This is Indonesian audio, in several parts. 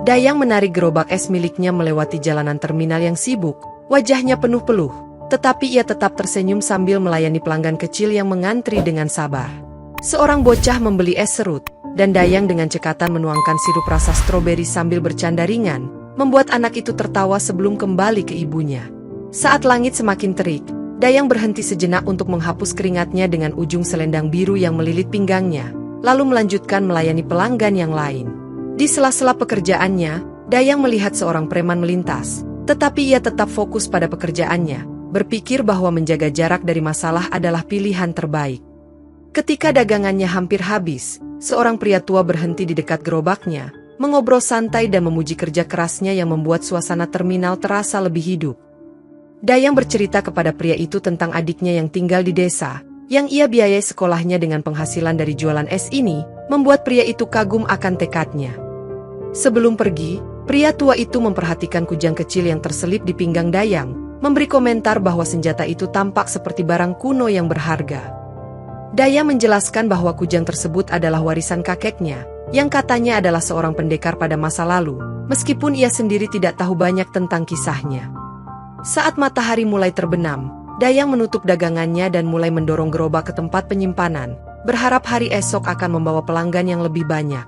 Dayang menarik gerobak es miliknya melewati jalanan terminal yang sibuk, wajahnya penuh peluh, tetapi ia tetap tersenyum sambil melayani pelanggan kecil yang mengantri dengan sabar. Seorang bocah membeli es serut, dan Dayang dengan cekatan menuangkan sirup rasa stroberi sambil bercanda ringan, membuat anak itu tertawa sebelum kembali ke ibunya. Saat langit semakin terik, Dayang berhenti sejenak untuk menghapus keringatnya dengan ujung selendang biru yang melilit pinggangnya, lalu melanjutkan melayani pelanggan yang lain. Di sela-sela pekerjaannya, Dayang melihat seorang preman melintas, tetapi ia tetap fokus pada pekerjaannya, berpikir bahwa menjaga jarak dari masalah adalah pilihan terbaik. Ketika dagangannya hampir habis, seorang pria tua berhenti di dekat gerobaknya, mengobrol santai dan memuji kerja kerasnya yang membuat suasana terminal terasa lebih hidup. Dayang bercerita kepada pria itu tentang adiknya yang tinggal di desa, yang ia biayai sekolahnya dengan penghasilan dari jualan es ini, membuat pria itu kagum akan tekadnya. Sebelum pergi, pria tua itu memperhatikan kujang kecil yang terselip di pinggang Dayang, memberi komentar bahwa senjata itu tampak seperti barang kuno yang berharga. Dayang menjelaskan bahwa kujang tersebut adalah warisan kakeknya, yang katanya adalah seorang pendekar pada masa lalu, meskipun ia sendiri tidak tahu banyak tentang kisahnya. Saat matahari mulai terbenam, Dayang menutup dagangannya dan mulai mendorong gerobak ke tempat penyimpanan, berharap hari esok akan membawa pelanggan yang lebih banyak.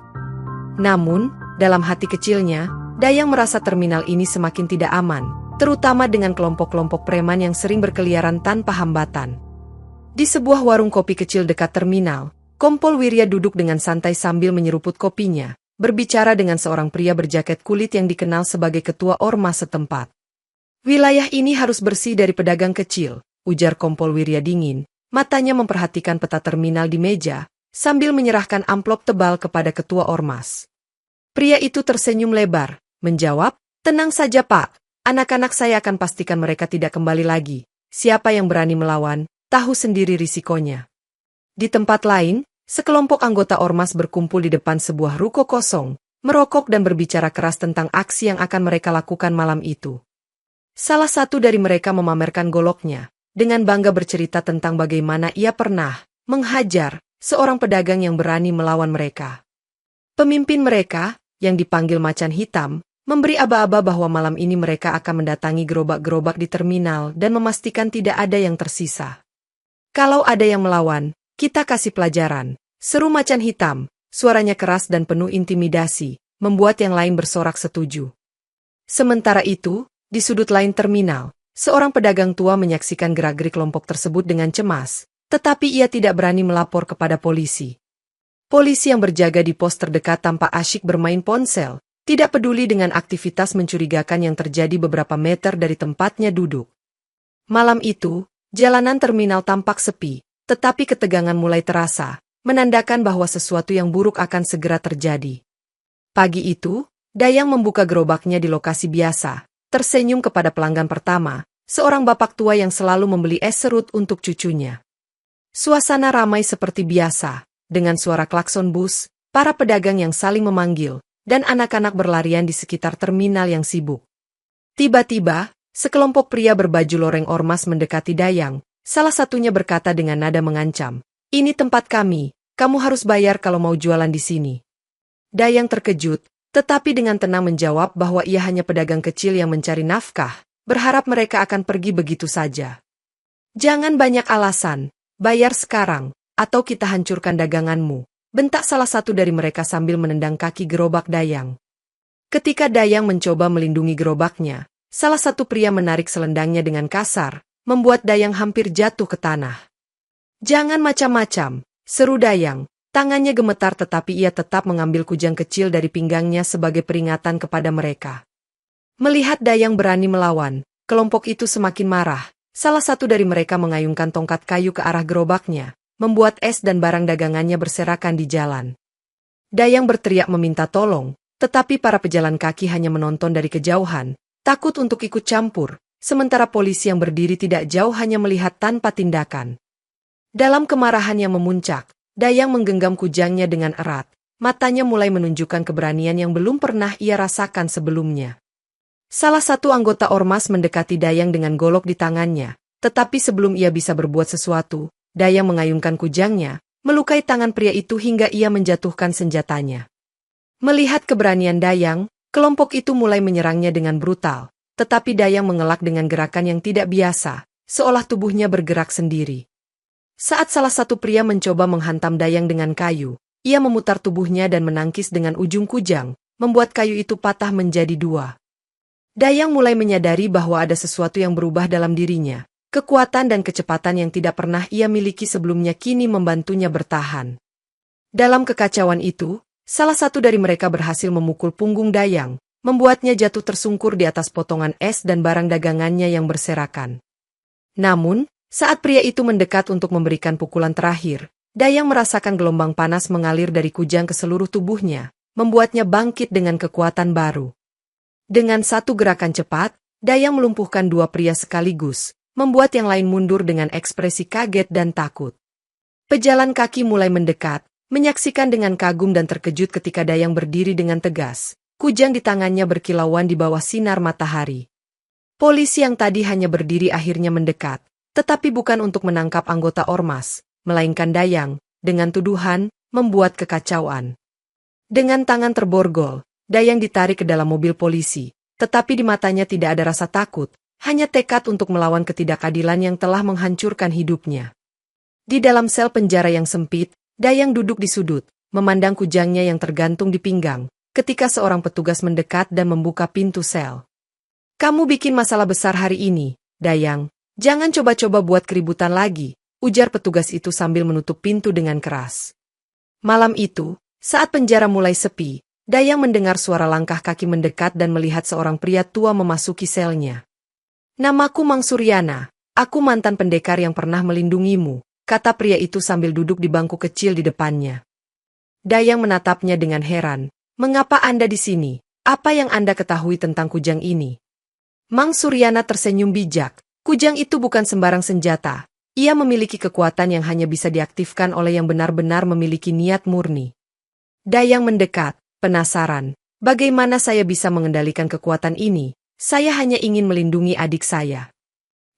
Namun, dalam hati kecilnya, Dayang merasa terminal ini semakin tidak aman, terutama dengan kelompok-kelompok preman yang sering berkeliaran tanpa hambatan. Di sebuah warung kopi kecil dekat terminal, Kompol Wirya duduk dengan santai sambil menyeruput kopinya, berbicara dengan seorang pria berjaket kulit yang dikenal sebagai ketua ormas setempat. "Wilayah ini harus bersih dari pedagang kecil," ujar Kompol Wirya dingin, matanya memperhatikan peta terminal di meja, sambil menyerahkan amplop tebal kepada ketua ormas. Pria itu tersenyum lebar, menjawab, "Tenang saja Pak, anak-anak saya akan pastikan mereka tidak kembali lagi. Siapa yang berani melawan, tahu sendiri risikonya." Di tempat lain, sekelompok anggota ormas berkumpul di depan sebuah ruko kosong, merokok dan berbicara keras tentang aksi yang akan mereka lakukan malam itu. Salah satu dari mereka memamerkan goloknya, dengan bangga bercerita tentang bagaimana ia pernah menghajar seorang pedagang yang berani melawan mereka. Pemimpin mereka, yang dipanggil Macan Hitam, memberi aba-aba bahwa malam ini mereka akan mendatangi gerobak-gerobak di terminal dan memastikan tidak ada yang tersisa. "Kalau ada yang melawan, kita kasih pelajaran," seru Macan Hitam, suaranya keras dan penuh intimidasi, membuat yang lain bersorak setuju. Sementara itu, di sudut lain terminal, seorang pedagang tua menyaksikan gerak-gerik kelompok tersebut dengan cemas, tetapi ia tidak berani melapor kepada polisi. Polisi yang berjaga di pos terdekat tampak asyik bermain ponsel, tidak peduli dengan aktivitas mencurigakan yang terjadi beberapa meter dari tempatnya duduk. Malam itu, jalanan terminal tampak sepi, tetapi ketegangan mulai terasa, menandakan bahwa sesuatu yang buruk akan segera terjadi. Pagi itu, Dayang membuka gerobaknya di lokasi biasa, tersenyum kepada pelanggan pertama, seorang bapak tua yang selalu membeli es serut untuk cucunya. Suasana ramai seperti biasa, dengan suara klakson bus, para pedagang yang saling memanggil, dan anak-anak berlarian di sekitar terminal yang sibuk. Tiba-tiba, sekelompok pria berbaju loreng ormas mendekati Dayang, salah satunya berkata dengan nada mengancam, "Ini tempat kami, kamu harus bayar kalau mau jualan di sini." Dayang terkejut, tetapi dengan tenang menjawab bahwa ia hanya pedagang kecil yang mencari nafkah, berharap mereka akan pergi begitu saja. "Jangan banyak alasan, bayar sekarang, atau kita hancurkan daganganmu," bentak salah satu dari mereka sambil menendang kaki gerobak Dayang. Ketika Dayang mencoba melindungi gerobaknya, salah satu pria menarik selendangnya dengan kasar, membuat Dayang hampir jatuh ke tanah. "Jangan macam-macam," seru Dayang, tangannya gemetar tetapi ia tetap mengambil kujang kecil dari pinggangnya sebagai peringatan kepada mereka. Melihat Dayang berani melawan, kelompok itu semakin marah, salah satu dari mereka mengayunkan tongkat kayu ke arah gerobaknya, membuat es dan barang dagangannya berserakan di jalan. Dayang berteriak meminta tolong, tetapi para pejalan kaki hanya menonton dari kejauhan, takut untuk ikut campur, sementara polisi yang berdiri tidak jauh hanya melihat tanpa tindakan. Dalam kemarahan yang memuncak, Dayang menggenggam kujangnya dengan erat, matanya mulai menunjukkan keberanian yang belum pernah ia rasakan sebelumnya. Salah satu anggota ormas mendekati Dayang dengan golok di tangannya, tetapi sebelum ia bisa berbuat sesuatu, Dayang mengayunkan kujangnya, melukai tangan pria itu hingga ia menjatuhkan senjatanya. Melihat keberanian Dayang, Kelompok itu mulai menyerangnya dengan brutal, tetapi Dayang mengelak dengan gerakan yang tidak biasa, seolah tubuhnya bergerak sendiri. Saat salah satu pria mencoba menghantam Dayang dengan kayu, ia memutar tubuhnya dan menangkis dengan ujung kujang, membuat kayu itu patah menjadi dua. Dayang mulai menyadari bahwa ada sesuatu yang berubah dalam dirinya. Kekuatan dan kecepatan yang tidak pernah ia miliki sebelumnya kini membantunya bertahan. Dalam kekacauan itu, salah satu dari mereka berhasil memukul punggung Dayang, membuatnya jatuh tersungkur di atas potongan es dan barang dagangannya yang berserakan. Namun, saat pria itu mendekat untuk memberikan pukulan terakhir, Dayang merasakan gelombang panas mengalir dari kujang ke seluruh tubuhnya, membuatnya bangkit dengan kekuatan baru. Dengan satu gerakan cepat, Dayang melumpuhkan dua pria sekaligus, membuat yang lain mundur dengan ekspresi kaget dan takut. Pejalan kaki mulai mendekat, menyaksikan dengan kagum dan terkejut ketika Dayang berdiri dengan tegas, kujang di tangannya berkilauan di bawah sinar matahari. Polisi yang tadi hanya berdiri akhirnya mendekat, tetapi bukan untuk menangkap anggota ormas, melainkan Dayang, dengan tuduhan, membuat kekacauan. Dengan tangan terborgol, Dayang ditarik ke dalam mobil polisi, tetapi di matanya tidak ada rasa takut, hanya tekad untuk melawan ketidakadilan yang telah menghancurkan hidupnya. Di dalam sel penjara yang sempit, Dayang duduk di sudut, memandang kujangnya yang tergantung di pinggang, ketika seorang petugas mendekat dan membuka pintu sel. "Kamu bikin masalah besar hari ini, Dayang. Jangan coba-coba buat keributan lagi," ujar petugas itu sambil menutup pintu dengan keras. Malam itu, saat penjara mulai sepi, Dayang mendengar suara langkah kaki mendekat dan melihat seorang pria tua memasuki selnya. "Namaku Mang Suryana, aku mantan pendekar yang pernah melindungimu," kata pria itu sambil duduk di bangku kecil di depannya. Dayang menatapnya dengan heran. "Mengapa Anda di sini? Apa yang Anda ketahui tentang kujang ini?" Mang Suryana tersenyum bijak. Kujang itu bukan sembarang senjata. Ia memiliki kekuatan yang hanya bisa diaktifkan oleh yang benar-benar memiliki niat murni. Dayang mendekat, penasaran. "Bagaimana saya bisa mengendalikan kekuatan ini? Saya hanya ingin melindungi adik saya."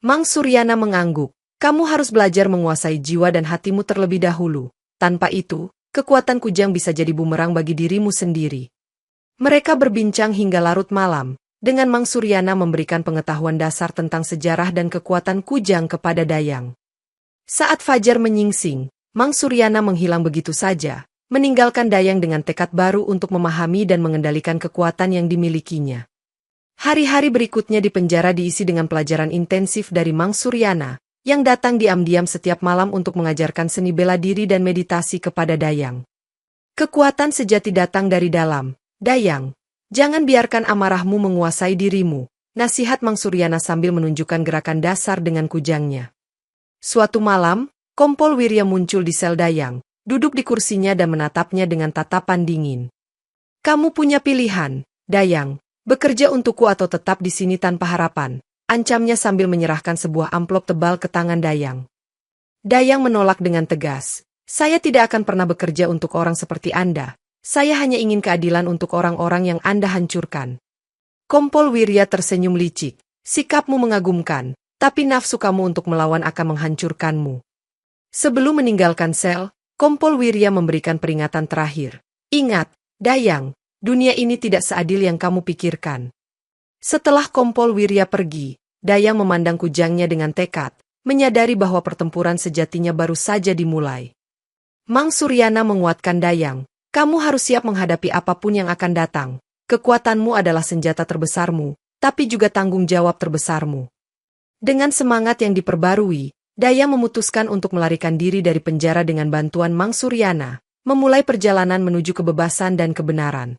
Mang Suryana mengangguk. "Kamu harus belajar menguasai jiwa dan hatimu terlebih dahulu. Tanpa itu, kekuatan kujang bisa jadi bumerang bagi dirimu sendiri." Mereka berbincang hingga larut malam, dengan Mang Suryana memberikan pengetahuan dasar tentang sejarah dan kekuatan kujang kepada Dayang. Saat fajar menyingsing, Mang Suryana menghilang begitu saja, meninggalkan Dayang dengan tekad baru untuk memahami dan mengendalikan kekuatan yang dimilikinya. Hari-hari berikutnya di penjara diisi dengan pelajaran intensif dari Mang Suryana, yang datang diam-diam setiap malam untuk mengajarkan seni bela diri dan meditasi kepada Dayang. Kekuatan sejati datang dari dalam. "Dayang, jangan biarkan amarahmu menguasai dirimu," nasihat Mang Suryana sambil menunjukkan gerakan dasar dengan kujangnya. Suatu malam, Kompol Wirya muncul di sel Dayang, duduk di kursinya dan menatapnya dengan tatapan dingin. "Kamu punya pilihan, Dayang. Bekerja untukku atau tetap di sini tanpa harapan," ancamnya sambil menyerahkan sebuah amplop tebal ke tangan Dayang. Dayang menolak dengan tegas. "Saya tidak akan pernah bekerja untuk orang seperti Anda. Saya hanya ingin keadilan untuk orang-orang yang Anda hancurkan." Kompol Wirya tersenyum licik. "Sikapmu mengagumkan, tapi nafsu kamu untuk melawan akan menghancurkanmu." Sebelum meninggalkan sel, Kompol Wirya memberikan peringatan terakhir. "Ingat, Dayang, dunia ini tidak seadil yang kamu pikirkan." Setelah Kompol Wirya pergi, Dayang memandang kujangnya dengan tekad, menyadari bahwa pertempuran sejatinya baru saja dimulai. Mang Suryana menguatkan Dayang, "Kamu harus siap menghadapi apapun yang akan datang. Kekuatanmu adalah senjata terbesarmu, tapi juga tanggung jawab terbesarmu." Dengan semangat yang diperbarui, Dayang memutuskan untuk melarikan diri dari penjara dengan bantuan Mang Suryana, memulai perjalanan menuju kebebasan dan kebenaran.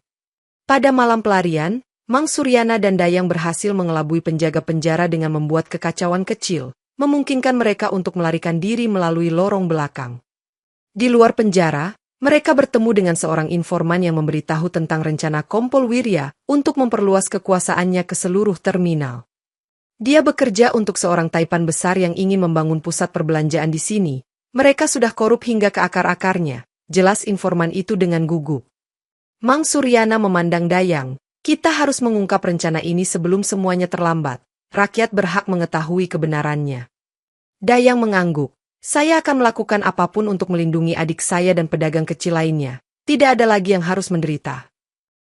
Pada malam pelarian, Mang Suryana dan Dayang berhasil mengelabui penjaga penjara dengan membuat kekacauan kecil, memungkinkan mereka untuk melarikan diri melalui lorong belakang. Di luar penjara, mereka bertemu dengan seorang informan yang memberitahu tentang rencana Kompol Wirya untuk memperluas kekuasaannya ke seluruh terminal. Dia bekerja untuk seorang taipan besar yang ingin membangun pusat perbelanjaan di sini. Mereka sudah korup hingga ke akar-akarnya, jelas informan itu dengan gugup. Mang Suryana memandang Dayang, "Kita harus mengungkap rencana ini sebelum semuanya terlambat. Rakyat berhak mengetahui kebenarannya." Dayang mengangguk. "Saya akan melakukan apapun untuk melindungi adik saya dan pedagang kecil lainnya. Tidak ada lagi yang harus menderita."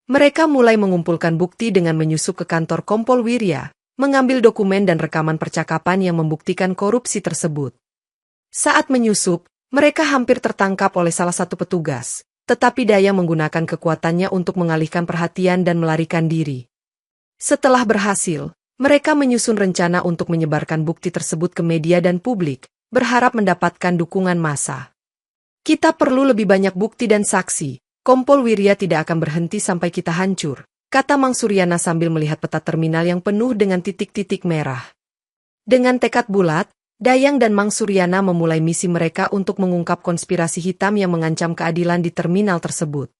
Mereka mulai mengumpulkan bukti dengan menyusup ke kantor Kompol Wirya, mengambil dokumen dan rekaman percakapan yang membuktikan korupsi tersebut. Saat menyusup, mereka hampir tertangkap oleh salah satu petugas, tetapi Dayang menggunakan kekuatannya untuk mengalihkan perhatian dan melarikan diri. Setelah berhasil, mereka menyusun rencana untuk menyebarkan bukti tersebut ke media dan publik, berharap mendapatkan dukungan massa. Kita perlu lebih banyak bukti dan saksi. Kompol Wirya tidak akan berhenti sampai kita hancur, kata Mang Suryana sambil melihat peta terminal yang penuh dengan titik-titik merah. Dengan tekad bulat, Dayang dan Mang Suryana memulai misi mereka untuk mengungkap konspirasi hitam yang mengancam keadilan di terminal tersebut.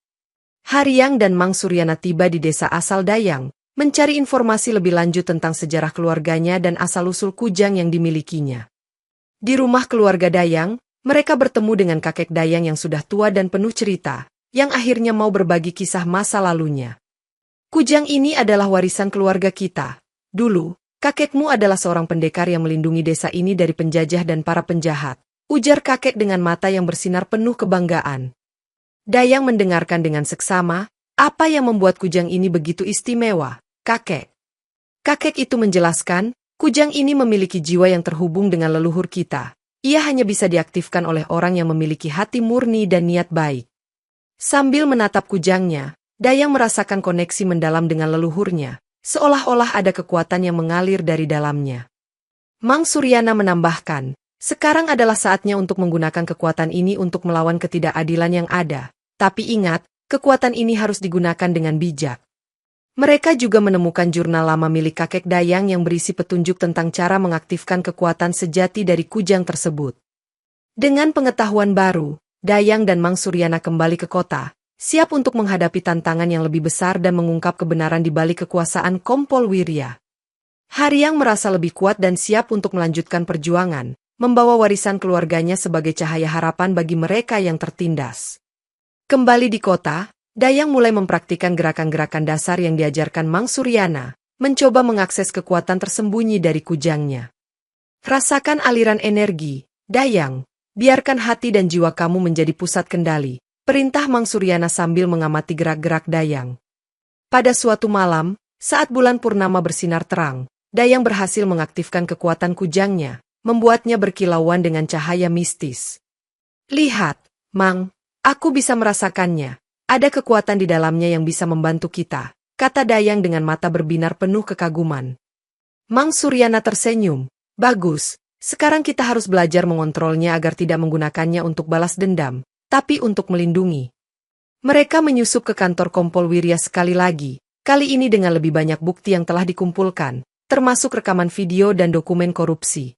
Haryang dan Mang Suryana tiba di desa asal Dayang, mencari informasi lebih lanjut tentang sejarah keluarganya dan asal-usul kujang yang dimilikinya. Di rumah keluarga Dayang, mereka bertemu dengan kakek Dayang yang sudah tua dan penuh cerita, yang akhirnya mau berbagi kisah masa lalunya. Kujang ini adalah warisan keluarga kita. Dulu, kakekmu adalah seorang pendekar yang melindungi desa ini dari penjajah dan para penjahat, ujar kakek dengan mata yang bersinar penuh kebanggaan. Dayang mendengarkan dengan seksama, apa yang membuat kujang ini begitu istimewa, kakek? Kakek itu menjelaskan, kujang ini memiliki jiwa yang terhubung dengan leluhur kita. Ia hanya bisa diaktifkan oleh orang yang memiliki hati murni dan niat baik. Sambil menatap kujangnya, Dayang merasakan koneksi mendalam dengan leluhurnya, seolah-olah ada kekuatan yang mengalir dari dalamnya. Mang Suryana menambahkan, sekarang adalah saatnya untuk menggunakan kekuatan ini untuk melawan ketidakadilan yang ada. Tapi ingat, kekuatan ini harus digunakan dengan bijak. Mereka juga menemukan jurnal lama milik kakek Dayang yang berisi petunjuk tentang cara mengaktifkan kekuatan sejati dari kujang tersebut. Dengan pengetahuan baru, Dayang dan Mang Suryana kembali ke kota, siap untuk menghadapi tantangan yang lebih besar dan mengungkap kebenaran di balik kekuasaan Kompol Wirya. Haryang merasa lebih kuat dan siap untuk melanjutkan perjuangan, membawa warisan keluarganya sebagai cahaya harapan bagi mereka yang tertindas. Kembali di kota, Dayang mulai mempraktikkan gerakan-gerakan dasar yang diajarkan Mang Suryana, mencoba mengakses kekuatan tersembunyi dari kujangnya. Rasakan aliran energi, Dayang. Biarkan hati dan jiwa kamu menjadi pusat kendali, perintah Mang Suryana sambil mengamati gerak-gerak Dayang. Pada suatu malam, saat bulan purnama bersinar terang, Dayang berhasil mengaktifkan kekuatan kujangnya, membuatnya berkilauan dengan cahaya mistis. Lihat, Mang, aku bisa merasakannya. Ada kekuatan di dalamnya yang bisa membantu kita, kata Dayang dengan mata berbinar penuh kekaguman. Mang Suryana tersenyum, bagus. Sekarang kita harus belajar mengontrolnya agar tidak menggunakannya untuk balas dendam, tapi untuk melindungi. Mereka menyusup ke kantor Kompol Wirya sekali lagi, kali ini dengan lebih banyak bukti yang telah dikumpulkan, termasuk rekaman video dan dokumen korupsi.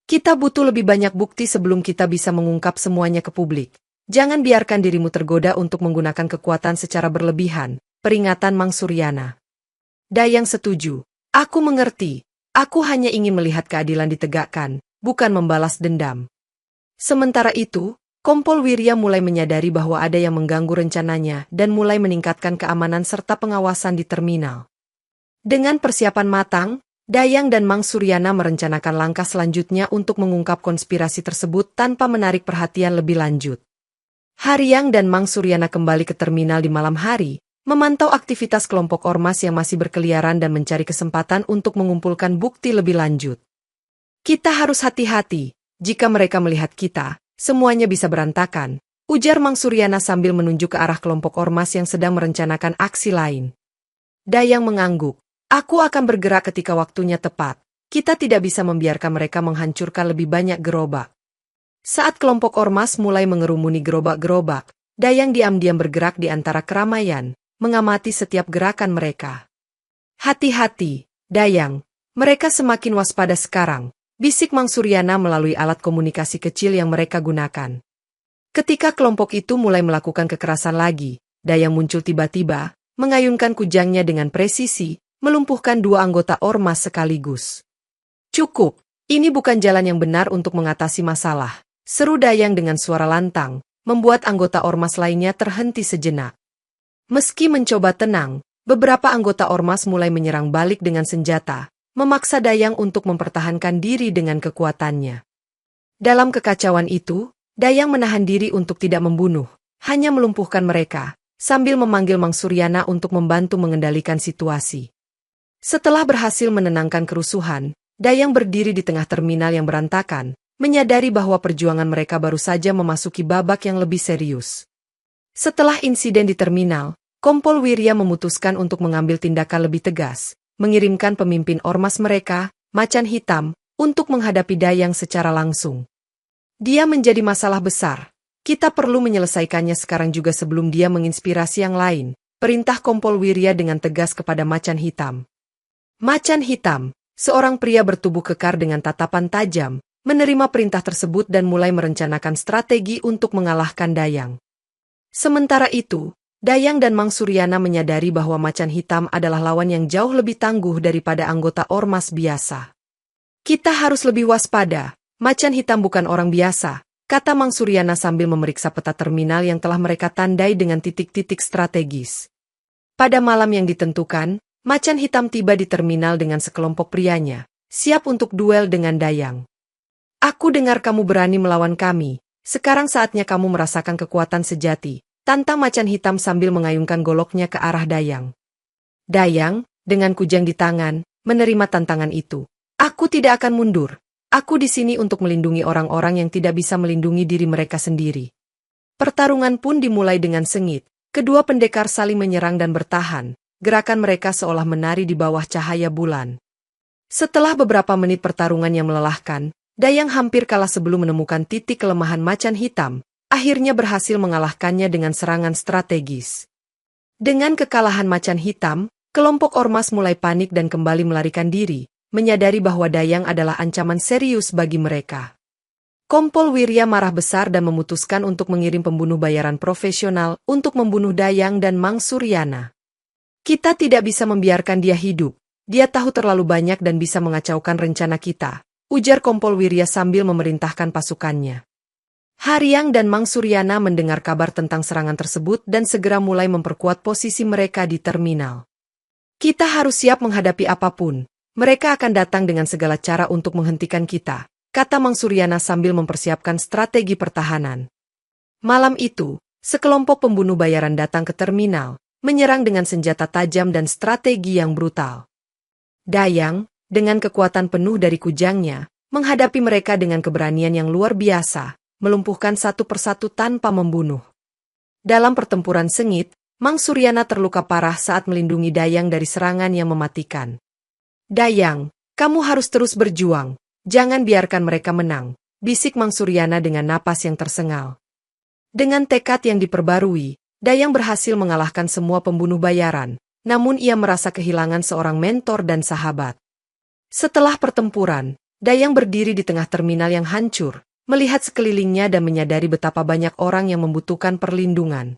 Kita butuh lebih banyak bukti sebelum kita bisa mengungkap semuanya ke publik. Jangan biarkan dirimu tergoda untuk menggunakan kekuatan secara berlebihan, peringatan Mang Suryana. Dayang setuju. Aku mengerti. Aku hanya ingin melihat keadilan ditegakkan, bukan membalas dendam. Sementara itu, Kompol Wirya mulai menyadari bahwa ada yang mengganggu rencananya dan mulai meningkatkan keamanan serta pengawasan di terminal. Dengan persiapan matang, Dayang dan Mang Suryana merencanakan langkah selanjutnya untuk mengungkap konspirasi tersebut tanpa menarik perhatian lebih lanjut. Haryang dan Mang Suryana kembali ke terminal di malam hari, memantau aktivitas kelompok ormas yang masih berkeliaran dan mencari kesempatan untuk mengumpulkan bukti lebih lanjut. Kita harus hati-hati, jika mereka melihat kita, semuanya bisa berantakan, ujar Mang Suryana sambil menunjuk ke arah kelompok ormas yang sedang merencanakan aksi lain. Dayang mengangguk, aku akan bergerak ketika waktunya tepat, kita tidak bisa membiarkan mereka menghancurkan lebih banyak gerobak. Saat kelompok ormas mulai mengerumuni gerobak-gerobak, Dayang diam-diam bergerak di antara keramaian, mengamati setiap gerakan mereka. Hati-hati, Dayang, mereka semakin waspada sekarang, bisik Mang Suryana melalui alat komunikasi kecil yang mereka gunakan. Ketika kelompok itu mulai melakukan kekerasan lagi, Dayang muncul tiba-tiba, mengayunkan kujangnya dengan presisi, melumpuhkan dua anggota ormas sekaligus. Cukup, ini bukan jalan yang benar untuk mengatasi masalah, seru Dayang dengan suara lantang, membuat anggota ormas lainnya terhenti sejenak. Meski mencoba tenang, beberapa anggota ormas mulai menyerang balik dengan senjata, memaksa Dayang untuk mempertahankan diri dengan kekuatannya. Dalam kekacauan itu, Dayang menahan diri untuk tidak membunuh, hanya melumpuhkan mereka, sambil memanggil Mang Suryana untuk membantu mengendalikan situasi. Setelah berhasil menenangkan kerusuhan, Dayang berdiri di tengah terminal yang berantakan, menyadari bahwa perjuangan mereka baru saja memasuki babak yang lebih serius. Setelah insiden di terminal, Kompol Wirya memutuskan untuk mengambil tindakan lebih tegas, mengirimkan pemimpin ormas mereka, Macan Hitam, untuk menghadapi Dayang secara langsung. Dia menjadi masalah besar. Kita perlu menyelesaikannya sekarang juga sebelum dia menginspirasi yang lain, perintah Kompol Wirya dengan tegas kepada Macan Hitam. Macan Hitam, seorang pria bertubuh kekar dengan tatapan tajam, menerima perintah tersebut dan mulai merencanakan strategi untuk mengalahkan Dayang. Sementara itu, Dayang dan Mang Suryana menyadari bahwa Macan Hitam adalah lawan yang jauh lebih tangguh daripada anggota ormas biasa. Kita harus lebih waspada, Macan Hitam bukan orang biasa, kata Mang Suryana sambil memeriksa peta terminal yang telah mereka tandai dengan titik-titik strategis. Pada malam yang ditentukan, Macan Hitam tiba di terminal dengan sekelompok prianya, siap untuk duel dengan Dayang. Aku dengar kamu berani melawan kami, sekarang saatnya kamu merasakan kekuatan sejati, tantang Macan Hitam sambil mengayunkan goloknya ke arah Dayang. Dayang, dengan kujang di tangan, menerima tantangan itu. Aku tidak akan mundur, aku di sini untuk melindungi orang-orang yang tidak bisa melindungi diri mereka sendiri. Pertarungan pun dimulai dengan sengit, kedua pendekar saling menyerang dan bertahan. Gerakan mereka seolah menari di bawah cahaya bulan. Setelah beberapa menit pertarungan yang melelahkan, Dayang hampir kalah sebelum menemukan titik kelemahan Macan Hitam, akhirnya berhasil mengalahkannya dengan serangan strategis. Dengan kekalahan Macan Hitam, kelompok ormas mulai panik dan kembali melarikan diri, menyadari bahwa Dayang adalah ancaman serius bagi mereka. Kompol Wirya marah besar dan memutuskan untuk mengirim pembunuh bayaran profesional untuk membunuh Dayang dan Mang Suryana. Kita tidak bisa membiarkan dia hidup, dia tahu terlalu banyak dan bisa mengacaukan rencana kita, ujar Kompol Wirya sambil memerintahkan pasukannya. Haryang dan Mang Suryana mendengar kabar tentang serangan tersebut dan segera mulai memperkuat posisi mereka di terminal. Kita harus siap menghadapi apapun, mereka akan datang dengan segala cara untuk menghentikan kita, kata Mang Suryana sambil mempersiapkan strategi pertahanan. Malam itu, sekelompok pembunuh bayaran datang ke terminal, menyerang dengan senjata tajam dan strategi yang brutal. Dayang, dengan kekuatan penuh dari kujangnya, menghadapi mereka dengan keberanian yang luar biasa, melumpuhkan satu persatu tanpa membunuh. Dalam pertempuran sengit, Mang Suryana terluka parah saat melindungi Dayang dari serangan yang mematikan. Dayang, kamu harus terus berjuang, jangan biarkan mereka menang, bisik Mang Suryana dengan napas yang tersengal. Dengan tekad yang diperbarui, Dayang berhasil mengalahkan semua pembunuh bayaran, namun ia merasa kehilangan seorang mentor dan sahabat. Setelah pertempuran, Dayang berdiri di tengah terminal yang hancur, melihat sekelilingnya dan menyadari betapa banyak orang yang membutuhkan perlindungan.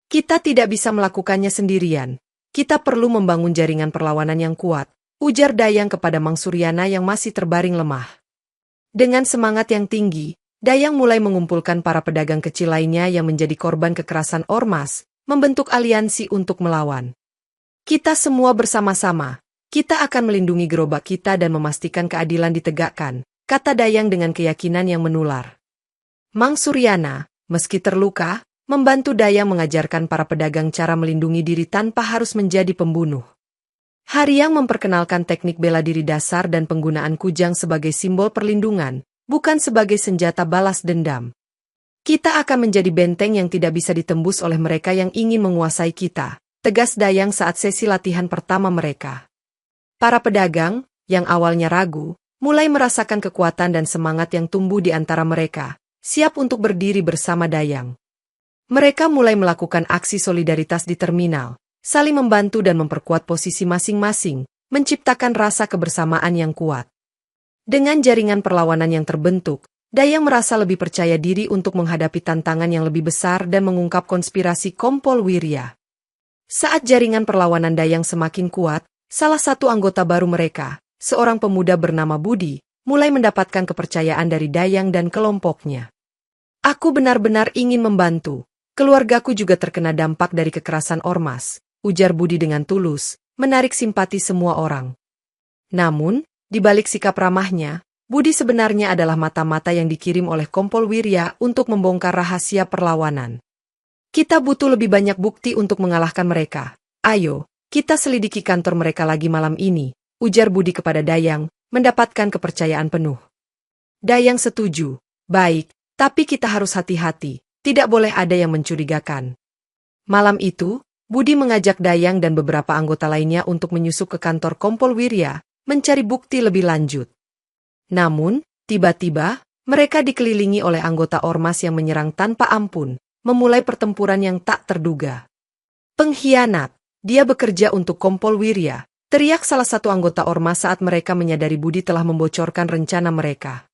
Kita tidak bisa melakukannya sendirian, kita perlu membangun jaringan perlawanan yang kuat, ujar Dayang kepada Mang Suryana yang masih terbaring lemah. Dengan semangat yang tinggi, Dayang mulai mengumpulkan para pedagang kecil lainnya yang menjadi korban kekerasan ormas, membentuk aliansi untuk melawan. Kita semua bersama-sama, kita akan melindungi gerobak kita dan memastikan keadilan ditegakkan, kata Dayang dengan keyakinan yang menular. Mang Suryana, meski terluka, membantu Dayang mengajarkan para pedagang cara melindungi diri tanpa harus menjadi pembunuh. Haryang memperkenalkan teknik bela diri dasar dan penggunaan kujang sebagai simbol perlindungan, bukan sebagai senjata balas dendam. Kita akan menjadi benteng yang tidak bisa ditembus oleh mereka yang ingin menguasai kita, tegas Dayang saat sesi latihan pertama mereka. Para pedagang, yang awalnya ragu, mulai merasakan kekuatan dan semangat yang tumbuh di antara mereka, siap untuk berdiri bersama Dayang. Mereka mulai melakukan aksi solidaritas di terminal, saling membantu dan memperkuat posisi masing-masing, menciptakan rasa kebersamaan yang kuat. Dengan jaringan perlawanan yang terbentuk, Dayang merasa lebih percaya diri untuk menghadapi tantangan yang lebih besar dan mengungkap konspirasi Kompol Wirya. Saat jaringan perlawanan Dayang semakin kuat, salah satu anggota baru mereka, seorang pemuda bernama Budi, mulai mendapatkan kepercayaan dari Dayang dan kelompoknya. Aku benar-benar ingin membantu. Keluargaku juga terkena dampak dari kekerasan ormas, ujar Budi dengan tulus, menarik simpati semua orang. Namun, di balik sikap ramahnya, Budi sebenarnya adalah mata-mata yang dikirim oleh Kompol Wirya untuk membongkar rahasia perlawanan. Kita butuh lebih banyak bukti untuk mengalahkan mereka. Ayo, kita selidiki kantor mereka lagi malam ini, ujar Budi kepada Dayang, mendapatkan kepercayaan penuh. Dayang setuju. Baik, tapi kita harus hati-hati, tidak boleh ada yang mencurigakan. Malam itu, Budi mengajak Dayang dan beberapa anggota lainnya untuk menyusup ke kantor Kompol Wirya, mencari bukti lebih lanjut. Namun, tiba-tiba, mereka dikelilingi oleh anggota ormas yang menyerang tanpa ampun, memulai pertempuran yang tak terduga. Pengkhianat, dia bekerja untuk Kompol Wirya, teriak salah satu anggota ormas saat mereka menyadari Budi telah membocorkan rencana mereka.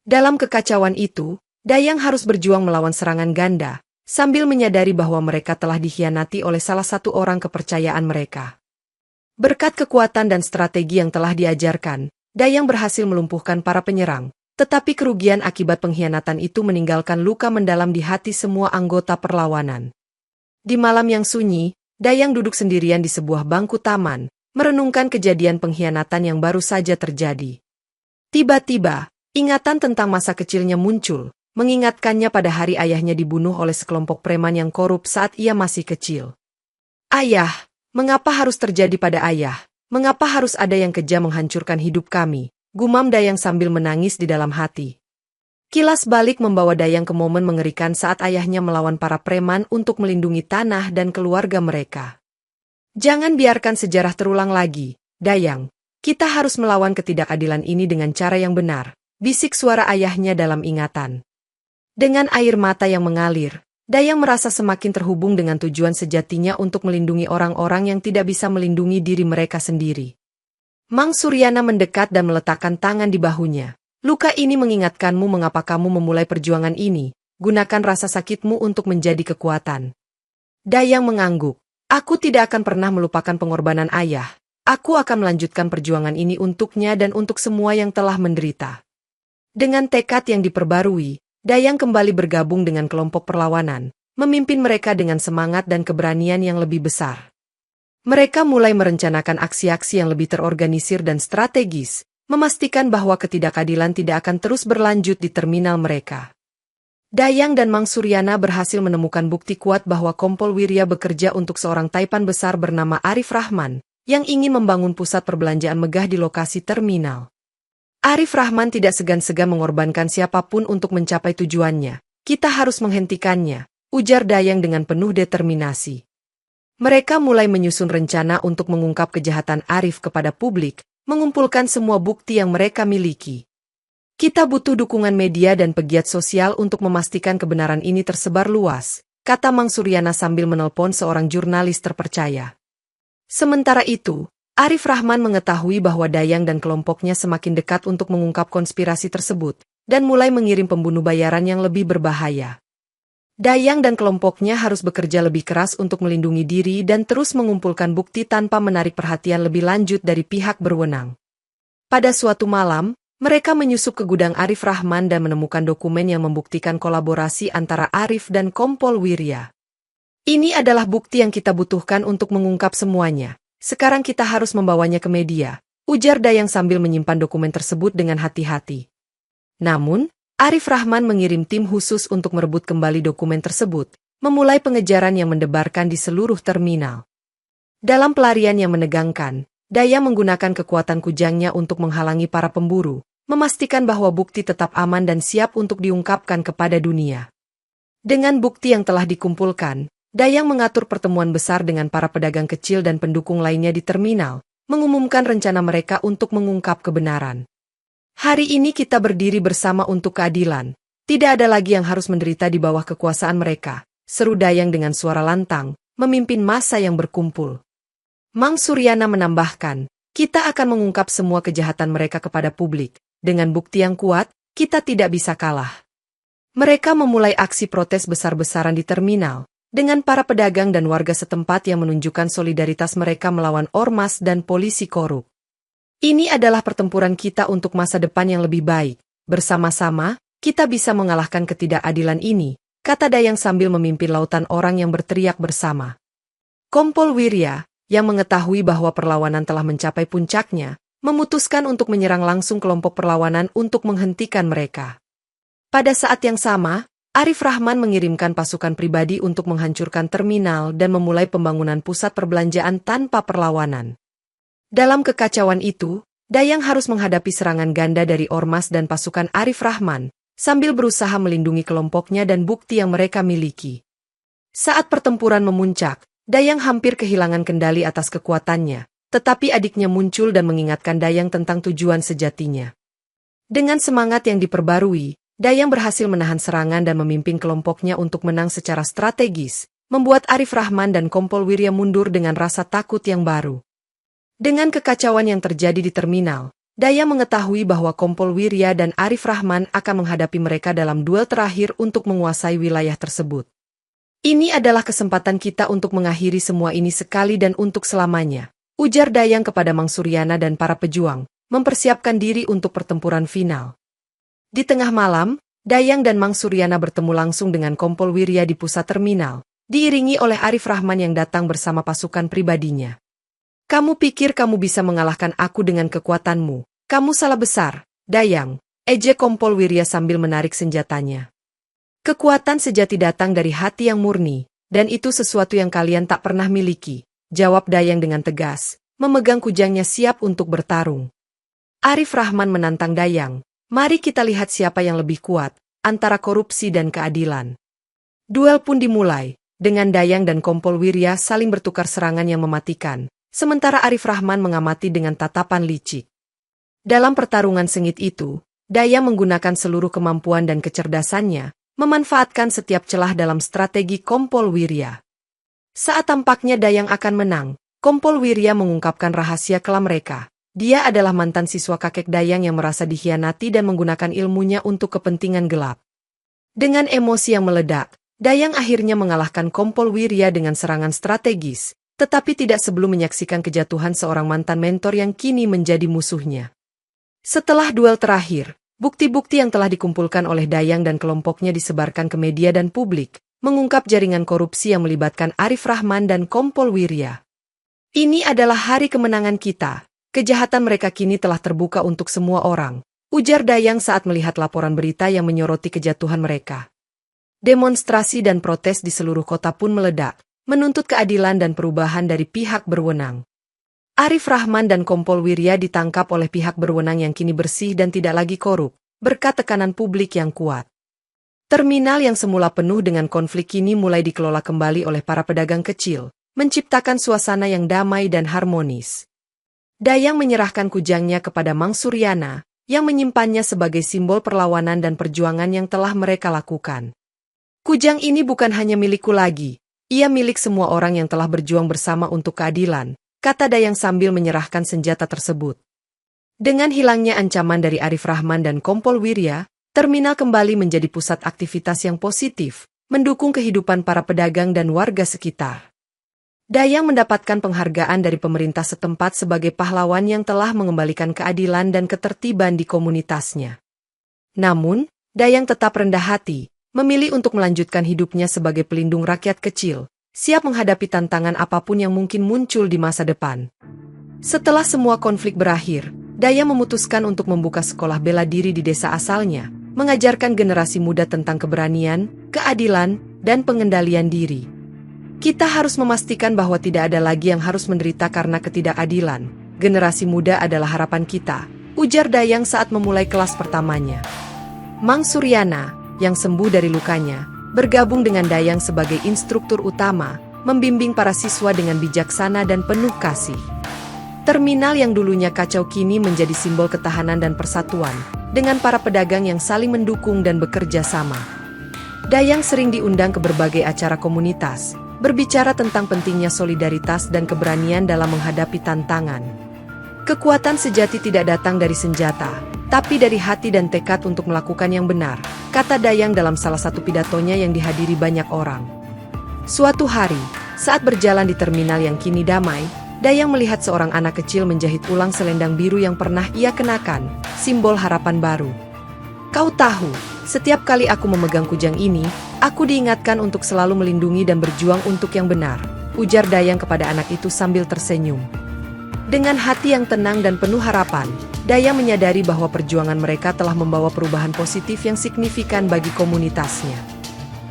Dalam kekacauan itu, Dayang harus berjuang melawan serangan ganda, sambil menyadari bahwa mereka telah dikhianati oleh salah satu orang kepercayaan mereka. Berkat kekuatan dan strategi yang telah diajarkan, Dayang berhasil melumpuhkan para penyerang, tetapi kerugian akibat pengkhianatan itu meninggalkan luka mendalam di hati semua anggota perlawanan. Di malam yang sunyi, Dayang duduk sendirian di sebuah bangku taman, merenungkan kejadian pengkhianatan yang baru saja terjadi. Tiba-tiba, ingatan tentang masa kecilnya muncul, mengingatkannya pada hari ayahnya dibunuh oleh sekelompok preman yang korup saat ia masih kecil. Ayah, mengapa harus terjadi pada ayah? Mengapa harus ada yang kejam menghancurkan hidup kami? Gumam Dayang sambil menangis di dalam hati. Kilas balik membawa Dayang ke momen mengerikan saat ayahnya melawan para preman untuk melindungi tanah dan keluarga mereka. Jangan biarkan sejarah terulang lagi, Dayang. Kita harus melawan ketidakadilan ini dengan cara yang benar, bisik suara ayahnya dalam ingatan. Dengan air mata yang mengalir, Dayang merasa semakin terhubung dengan tujuan sejatinya untuk melindungi orang-orang yang tidak bisa melindungi diri mereka sendiri. Mang Suryana mendekat dan meletakkan tangan di bahunya. Luka ini mengingatkanmu mengapa kamu memulai perjuangan ini. Gunakan rasa sakitmu untuk menjadi kekuatan. Dayang mengangguk. Aku tidak akan pernah melupakan pengorbanan ayah. Aku akan melanjutkan perjuangan ini untuknya dan untuk semua yang telah menderita. Dengan tekad yang diperbarui, Dayang kembali bergabung dengan kelompok perlawanan, memimpin mereka dengan semangat dan keberanian yang lebih besar. Mereka mulai merencanakan aksi-aksi yang lebih terorganisir dan strategis, memastikan bahwa ketidakadilan tidak akan terus berlanjut di terminal mereka. Dayang dan Mang Suryana berhasil menemukan bukti kuat bahwa Kompol Wirya bekerja untuk seorang taipan besar bernama Arif Rahman, yang ingin membangun pusat perbelanjaan megah di lokasi terminal. Arif Rahman tidak segan-segan mengorbankan siapapun untuk mencapai tujuannya. Kita harus menghentikannya, ujar Dayang dengan penuh determinasi. Mereka mulai menyusun rencana untuk mengungkap kejahatan Arif kepada publik, mengumpulkan semua bukti yang mereka miliki. Kita butuh dukungan media dan pegiat sosial untuk memastikan kebenaran ini tersebar luas, kata Mang Suryana sambil menelpon seorang jurnalis terpercaya. Sementara itu, Arif Rahman mengetahui bahwa Dayang dan kelompoknya semakin dekat untuk mengungkap konspirasi tersebut, dan mulai mengirim pembunuh bayaran yang lebih berbahaya. Dayang dan kelompoknya harus bekerja lebih keras untuk melindungi diri dan terus mengumpulkan bukti tanpa menarik perhatian lebih lanjut dari pihak berwenang. Pada suatu malam, mereka menyusup ke gudang Arif Rahman dan menemukan dokumen yang membuktikan kolaborasi antara Arif dan Kompol Wirya. Ini adalah bukti yang kita butuhkan untuk mengungkap semuanya. Sekarang kita harus membawanya ke media, ujar Dayang sambil menyimpan dokumen tersebut dengan hati-hati. Namun, Arif Rahman mengirim tim khusus untuk merebut kembali dokumen tersebut, memulai pengejaran yang mendebarkan di seluruh terminal. Dalam pelarian yang menegangkan, Dayang menggunakan kekuatan kujangnya untuk menghalangi para pemburu, memastikan bahwa bukti tetap aman dan siap untuk diungkapkan kepada dunia. Dengan bukti yang telah dikumpulkan, Dayang mengatur pertemuan besar dengan para pedagang kecil dan pendukung lainnya di terminal, mengumumkan rencana mereka untuk mengungkap kebenaran. Hari ini kita berdiri bersama untuk keadilan. Tidak ada lagi yang harus menderita di bawah kekuasaan mereka, seru Dayang dengan suara lantang, memimpin massa yang berkumpul. Mang Suryana menambahkan, kita akan mengungkap semua kejahatan mereka kepada publik. Dengan bukti yang kuat, kita tidak bisa kalah. Mereka memulai aksi protes besar-besaran di terminal, dengan para pedagang dan warga setempat yang menunjukkan solidaritas mereka melawan ormas dan polisi korup. Ini adalah pertempuran kita untuk masa depan yang lebih baik. Bersama-sama, kita bisa mengalahkan ketidakadilan ini, kata Dayang sambil memimpin lautan orang yang berteriak bersama. Kompol Wirya, yang mengetahui bahwa perlawanan telah mencapai puncaknya, memutuskan untuk menyerang langsung kelompok perlawanan untuk menghentikan mereka. Pada saat yang sama, Arif Rahman mengirimkan pasukan pribadi untuk menghancurkan terminal dan memulai pembangunan pusat perbelanjaan tanpa perlawanan. Dalam kekacauan itu, Dayang harus menghadapi serangan ganda dari Ormas dan pasukan Arif Rahman, sambil berusaha melindungi kelompoknya dan bukti yang mereka miliki. Saat pertempuran memuncak, Dayang hampir kehilangan kendali atas kekuatannya, tetapi adiknya muncul dan mengingatkan Dayang tentang tujuan sejatinya. Dengan semangat yang diperbarui, Dayang berhasil menahan serangan dan memimpin kelompoknya untuk menang secara strategis, membuat Arif Rahman dan Kompol Wirya mundur dengan rasa takut yang baru. Dengan kekacauan yang terjadi di terminal, Dayang mengetahui bahwa Kompol Wirya dan Arif Rahman akan menghadapi mereka dalam duel terakhir untuk menguasai wilayah tersebut. Ini adalah kesempatan kita untuk mengakhiri semua ini sekali dan untuk selamanya, ujar Dayang kepada Mang Suryana dan para pejuang, mempersiapkan diri untuk pertempuran final. Di tengah malam, Dayang dan Mang Suryana bertemu langsung dengan Kompol Wirya di pusat terminal, diiringi oleh Arif Rahman yang datang bersama pasukan pribadinya. Kamu pikir kamu bisa mengalahkan aku dengan kekuatanmu? Kamu salah besar, Dayang, ejek Kompol Wirya sambil menarik senjatanya. Kekuatan sejati datang dari hati yang murni, dan itu sesuatu yang kalian tak pernah miliki, jawab Dayang dengan tegas, memegang kujangnya siap untuk bertarung. Arif Rahman menantang Dayang. Mari kita lihat siapa yang lebih kuat, antara korupsi dan keadilan. Duel pun dimulai, dengan Dayang dan Kompol Wirya saling bertukar serangan yang mematikan, sementara Arif Rahman mengamati dengan tatapan licik. Dalam pertarungan sengit itu, Dayang menggunakan seluruh kemampuan dan kecerdasannya, memanfaatkan setiap celah dalam strategi Kompol Wirya. Saat tampaknya Dayang akan menang, Kompol Wirya mengungkapkan rahasia kelam mereka. Dia adalah mantan siswa kakek Dayang yang merasa dikhianati dan menggunakan ilmunya untuk kepentingan gelap. Dengan emosi yang meledak, Dayang akhirnya mengalahkan Kompol Wirya dengan serangan strategis, tetapi tidak sebelum menyaksikan kejatuhan seorang mantan mentor yang kini menjadi musuhnya. Setelah duel terakhir, bukti-bukti yang telah dikumpulkan oleh Dayang dan kelompoknya disebarkan ke media dan publik, mengungkap jaringan korupsi yang melibatkan Arif Rahman dan Kompol Wirya. Ini adalah hari kemenangan kita. Kejahatan mereka kini telah terbuka untuk semua orang, ujar Dayang saat melihat laporan berita yang menyoroti kejatuhan mereka. Demonstrasi dan protes di seluruh kota pun meledak, menuntut keadilan dan perubahan dari pihak berwenang. Arif Rahman dan Kompol Wirya ditangkap oleh pihak berwenang yang kini bersih dan tidak lagi korup, berkat tekanan publik yang kuat. Terminal yang semula penuh dengan konflik kini mulai dikelola kembali oleh para pedagang kecil, menciptakan suasana yang damai dan harmonis. Dayang menyerahkan kujangnya kepada Mang Suryana, yang menyimpannya sebagai simbol perlawanan dan perjuangan yang telah mereka lakukan. Kujang ini bukan hanya milikku lagi, ia milik semua orang yang telah berjuang bersama untuk keadilan, kata Dayang sambil menyerahkan senjata tersebut. Dengan hilangnya ancaman dari Arif Rahman dan Kompol Wirya, terminal kembali menjadi pusat aktivitas yang positif, mendukung kehidupan para pedagang dan warga sekitar. Dayang mendapatkan penghargaan dari pemerintah setempat sebagai pahlawan yang telah mengembalikan keadilan dan ketertiban di komunitasnya. Namun, Dayang tetap rendah hati, memilih untuk melanjutkan hidupnya sebagai pelindung rakyat kecil, siap menghadapi tantangan apapun yang mungkin muncul di masa depan. Setelah semua konflik berakhir, Dayang memutuskan untuk membuka sekolah bela diri di desa asalnya, mengajarkan generasi muda tentang keberanian, keadilan, dan pengendalian diri. Kita harus memastikan bahwa tidak ada lagi yang harus menderita karena ketidakadilan. Generasi muda adalah harapan kita, ujar Dayang saat memulai kelas pertamanya. Mang Suryana, yang sembuh dari lukanya, bergabung dengan Dayang sebagai instruktur utama, membimbing para siswa dengan bijaksana dan penuh kasih. Terminal yang dulunya kacau kini menjadi simbol ketahanan dan persatuan, dengan para pedagang yang saling mendukung dan bekerja sama. Dayang sering diundang ke berbagai acara komunitas, berbicara tentang pentingnya solidaritas dan keberanian dalam menghadapi tantangan. Kekuatan sejati tidak datang dari senjata, tapi dari hati dan tekad untuk melakukan yang benar, kata Dayang dalam salah satu pidatonya yang dihadiri banyak orang. Suatu hari, saat berjalan di terminal yang kini damai, Dayang melihat seorang anak kecil menjahit ulang selendang biru yang pernah ia kenakan, simbol harapan baru. Kau tahu, setiap kali aku memegang kujang ini, aku diingatkan untuk selalu melindungi dan berjuang untuk yang benar, ujar Dayang kepada anak itu sambil tersenyum. Dengan hati yang tenang dan penuh harapan, Dayang menyadari bahwa perjuangan mereka telah membawa perubahan positif yang signifikan bagi komunitasnya.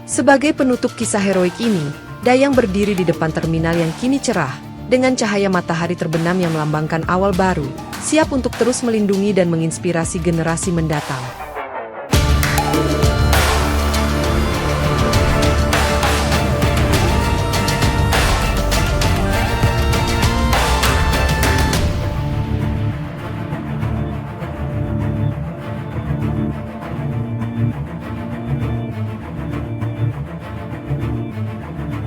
Sebagai penutup kisah heroik ini, Dayang berdiri di depan terminal yang kini cerah, dengan cahaya matahari terbenam yang melambangkan awal baru, siap untuk terus melindungi dan menginspirasi generasi mendatang.